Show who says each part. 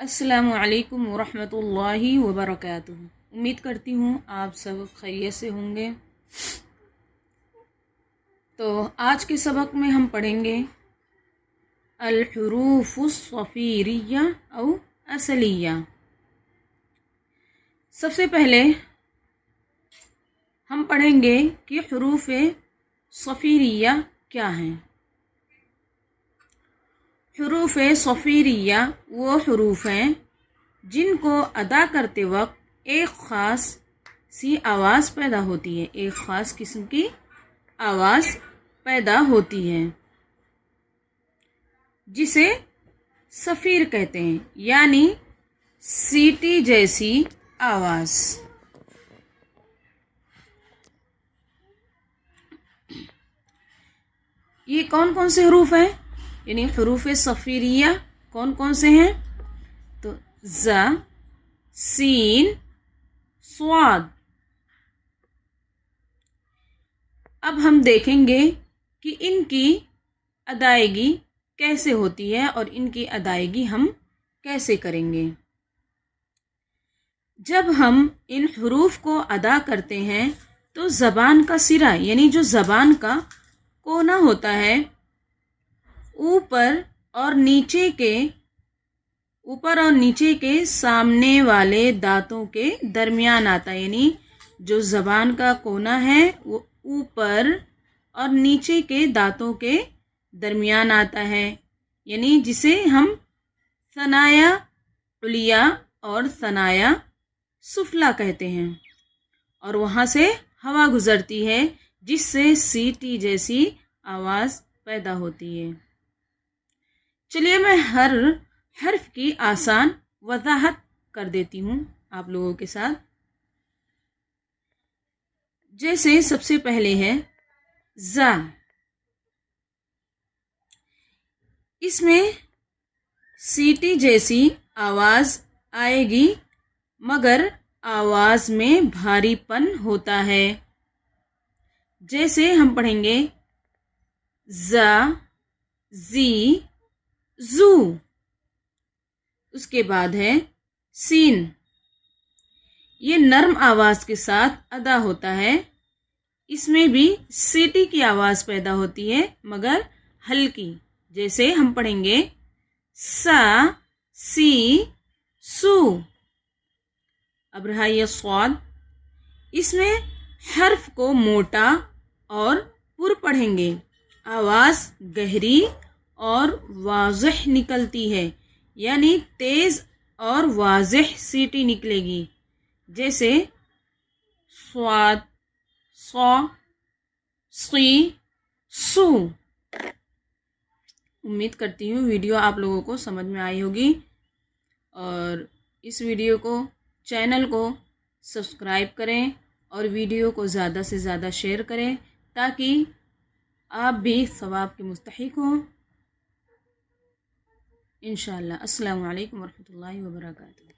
Speaker 1: अस्सलामु अलैकुम वरहमतुल्लाहि वबरकातुहू। उम्मीद करती हूँ आप सब खैरियत से होंगे। तो आज के सबक में हम पढ़ेंगे अल-हुरूफ़ुस-सफ़ीरिया औ असलिया। सबसे पहले हम पढ़ेंगे कि हुरूफ़ सफ़ीरिया क्या हैं। हुरूफ़ सफ़ीरिया वो हुरूफ़ हैं जिनको अदा करते वक्त एक ख़ास सी आवाज़ पैदा होती है, एक ख़ास किस्म की आवाज़ पैदा होती है जिसे सफ़ीर कहते हैं, यानी सीटी जैसी आवाज़। ये कौन कौन से हरूफ हैं, यानी हरूफ सफ़ीरिया कौन कौन से हैं? तो ज़, सीन, स्वाद। अब हम देखेंगे कि इनकी अदायगी कैसे होती है और इनकी अदायगी हम कैसे करेंगे। जब हम इन हरूफ को अदा करते हैं तो ज़बान का सिरा यानी जो ज़बान का कोना होता है ऊपर और नीचे के सामने वाले दांतों के दरमियान आता है, यानी जो ज़बान का कोना है वो ऊपर और नीचे के दांतों के दरमियान आता है, यानी जिसे हम सनाया उलिया और सनाया सुफला कहते हैं। और वहाँ से हवा गुज़रती है जिससे सीटी जैसी आवाज़ पैदा होती है। चलिए मैं हर हर्फ की आसान वजाहत कर देती हूँ आप लोगों के साथ। जैसे सबसे पहले है ज़ा, इसमें सीटी जैसी आवाज़ आएगी मगर आवाज़ में भारीपन होता है। जैसे हम पढ़ेंगे ज़ा, ज़ी, ज़ू। उसके बाद है सीन, ये नर्म आवाज़ के साथ अदा होता है, इसमें भी सीटी की आवाज़ पैदा होती है मगर हल्की। जैसे हम पढ़ेंगे सा, सी, सू। अब रहा यह स्वाद, इसमें हर्फ को मोटा और पुर पढ़ेंगे, आवाज़ गहरी और वाज़ह निकलती है, यानी तेज़ और वाज़ह सीटी निकलेगी। जैसे स्वाद, सौ, सी, सू। उम्मीद करती हूँ वीडियो आप लोगों को समझ में आई होगी और इस वीडियो को चैनल को सब्सक्राइब करें और वीडियो को ज़्यादा से ज़्यादा शेयर करें ताकि आप भी सवाब के मुस्तहिक हों इंशाअल्लाह। अस्सलामु अलैकुम वरहमतुल्लाहि वबरकातुहू।